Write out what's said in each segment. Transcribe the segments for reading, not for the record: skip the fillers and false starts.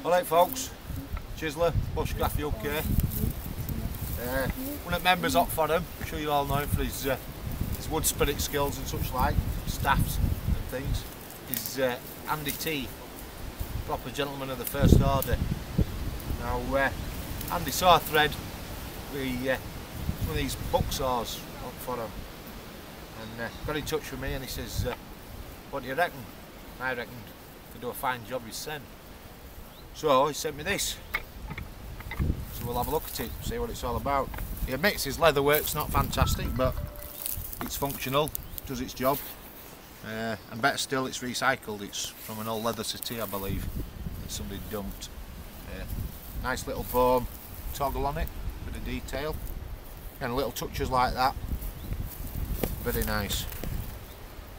Alright folks, Chisler, Bushcraft UK. One of the members up for him, I'm sure you all know him for his wood spirit skills and such like, staffs and things. He's Andy T, proper gentleman of the first order. Now Andy saw a thread with some of these buck saws up for him and got in touch with me and he says, what do you reckon? I reckon to do a fine job he's sent. So he sent me this. So we'll have a look at it, see what it's all about. He admits his leather work's not fantastic, but it's functional, does its job. And better still, it's recycled. It's from an old leather settee, I believe, that somebody dumped. Nice little bone toggle on it, bit of detail, and little touches like that. Very nice.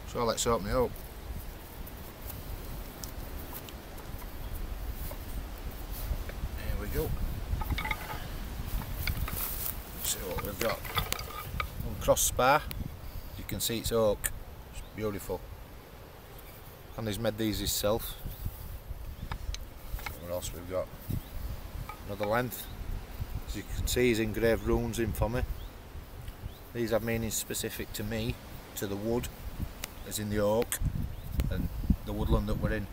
So let's open it up. Here we go. See what we've got. One crossbar. You can see it's oak. It's beautiful. And he's made these himself. What else we've got? Another length. As you can see, he's engraved runes in for me. These have meanings specific to me, to the wood, as in the oak, and the woodland that we're in.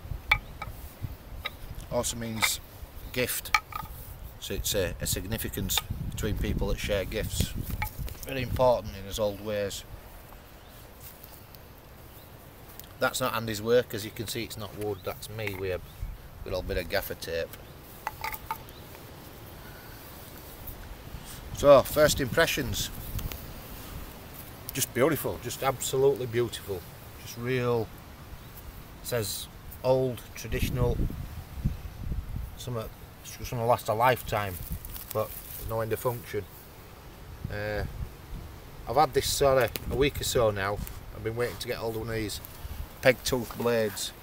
Also means gift. So it's a significance between people that share gifts. Very important in his old ways. That's not Andy's work, as you can see it's not wood, that's me with a little bit of gaffer tape. So, first impressions. Just beautiful, just absolutely beautiful. Just real, says old, traditional, something it's just going to last a lifetime, but there's no end of function. I've had this sort of a week or so now. I've been waiting to get hold of one of these peg tooth blades.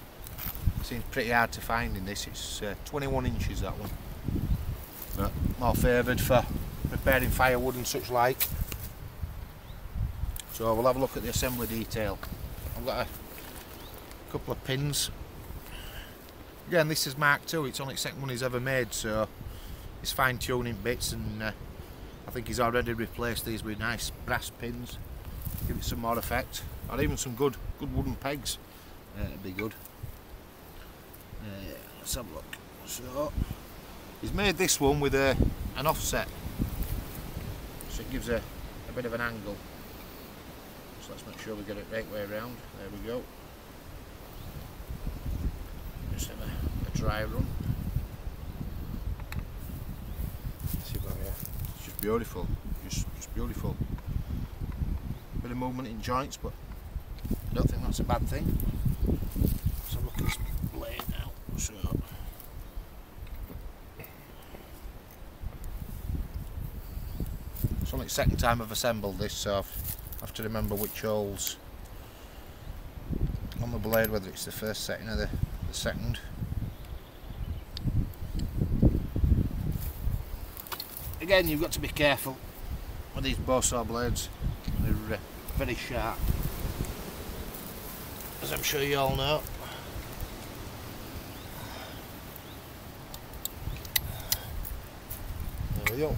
Seems pretty hard to find in this. It's 21 inches, that one, but more favoured for preparing firewood and such like. So we'll have a look at the assembly detail. I've got a couple of pins. Again, this is Mark II, it's only the second one he's ever made, so he's fine tuning bits, and I think he's already replaced these with nice brass pins. Give it some more effect, or even some good wooden pegs. It'd be good. Let's have a look. So he's made this one with an offset, so it gives a bit of an angle. So let's make sure we get it right way around. There we go. Just have a dry run. See about here. It's just beautiful. Just beautiful. Bit of movement in joints, but I don't think that's a bad thing. So look at this blade now. So it's only the second time I've assembled this, so I have to remember which holes on the blade, whether it's the first setting or the second. Again, you've got to be careful with these bow saw blades. They're very sharp, as I'm sure you all know. There we go.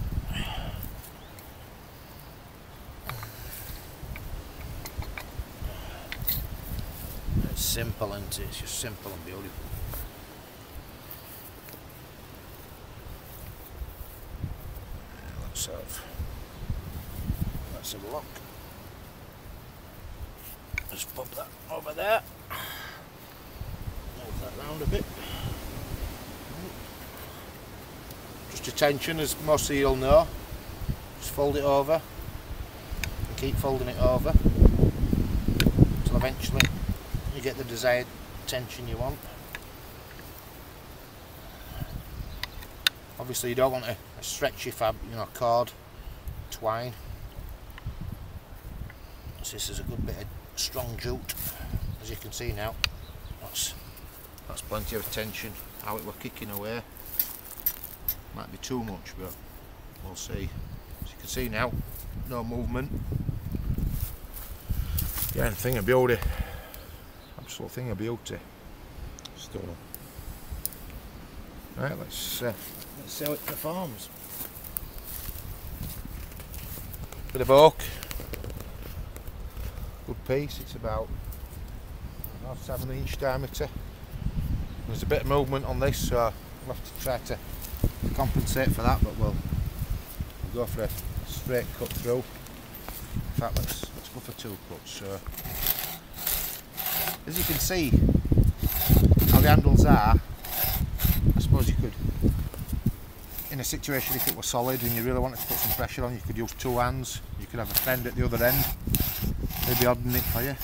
It's simple, isn't it? It's just simple and beautiful. Let's have a look. Just pop that over there. Move that round a bit. Just a tension, as most of you'll know. Just fold it over and keep folding it over until eventually you get the desired tension you want. Obviously you don't want a stretchy cord, twine. So this is a good bit of strong jute, as you can see now. That's plenty of tension. How it were kicking away. Might be too much, but we'll see. As you can see now, no movement. Yeah, thing of beauty. Absolute thing of beauty. Still. Right, let's see how it performs. Bit of oak, good piece. It's about 7-inch diameter. There's a bit of movement on this, so we'll have to try to compensate for that, but we'll go for a straight cut through. In fact, let's go for 2 cuts. So, as you can see how the handles are, I suppose you could, in a situation if it was solid and you really wanted to put some pressure on, you could use 2 hands. You could have a friend at the other end, maybe odding it for you.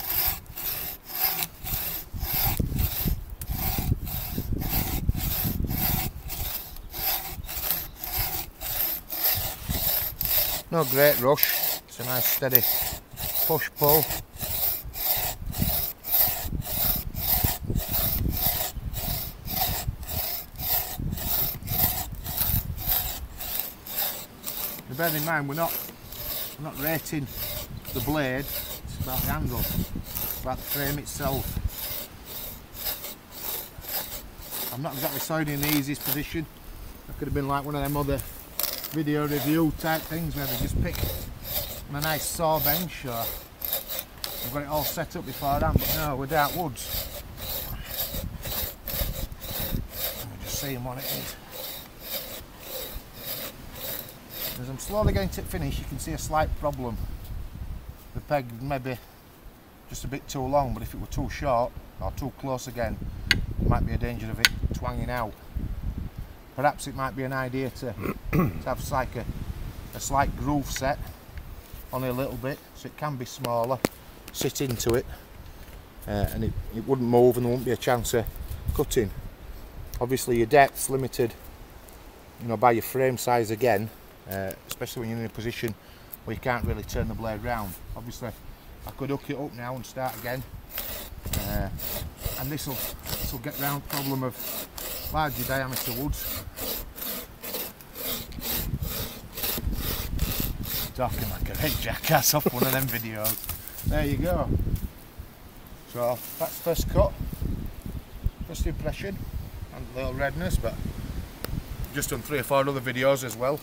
No great rush, it's a nice steady push pull. Bear in mind, we're not rating the blade, it's about the handle, it's about the frame itself. I'm not exactly sounding in the easiest position. That could have been like one of them other video review type things where they just pick on a nice saw bench, or I've got it all set up beforehand, but no, we're dark woods. I'm just seeing what it is. As I'm slowly getting to finish, you can see a slight problem. The peg maybe just a bit too long, but if it were too short or too close again, there might be a danger of it twanging out. Perhaps it might be an idea to have like a slight groove set, only a little bit, so it can be smaller, sit into it, and it wouldn't move and there wouldn't be a chance of cutting. Obviously your depth's limited, you know, by your frame size again, especially when you're in a position where you can't really turn the blade round. Obviously I could hook it up now and start again, and this will get round the problem of larger diameter woods. Talking like a big jackass off one of them videos. There you go. So that's first cut, first impression, and a little redness, but I've just done 3 or 4 other videos as well.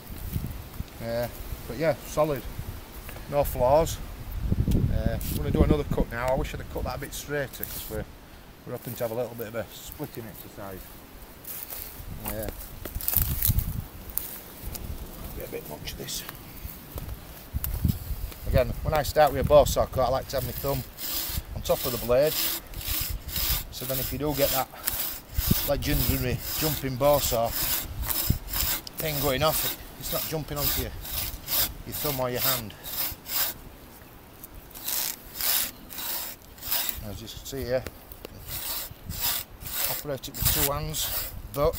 But yeah, solid, no flaws. I'm going to do another cut now. I wish I'd have cut that a bit straighter because we're hoping to have a little bit of a splitting exercise. Yeah, be a bit much this. Again, when I start with a bow saw cut, I like to have my thumb on top of the blade, so then if you do get that legendary jumping bow saw thing going off, it's not jumping onto your thumb or your hand. As you can see here, operate it with 2 hands, but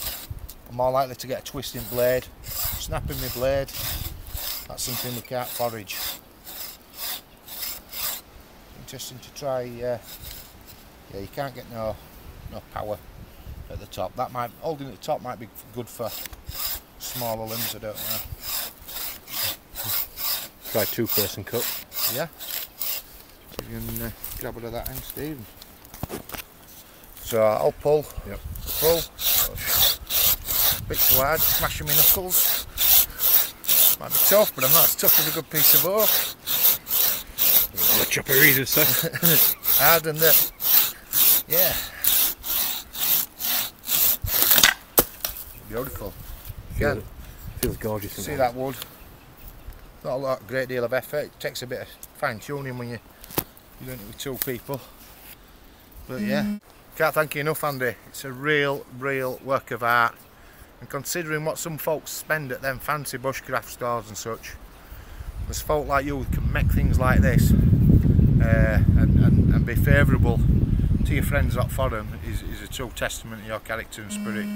I'm more likely to get a twisting blade, snapping my blade. That's something we can't forage. Interesting to try. Yeah, you can't get no power at the top. That might, holding at the top might be good for smaller limbs, I don't know. Try 2-person cut. Yeah. So you can grab rid of that end, Stephen. So I'll pull. Yep. Pull. Bit too hard, smashing my knuckles. Might be tough, but I'm not as tough as a good piece of oak. The chopper readers, sir. Hard and yeah. Beautiful. Again, feels gorgeous. See that wood? Not a great deal of effort. It takes a bit of fine tuning when you're doing it with 2 people. But yeah, can't thank you enough, Andy. It's a real work of art. And considering what some folks spend at them fancy bushcraft stores and such, there's folk like you who can make things like this and be favourable to your friends up for them is a true testament to your character and spirit.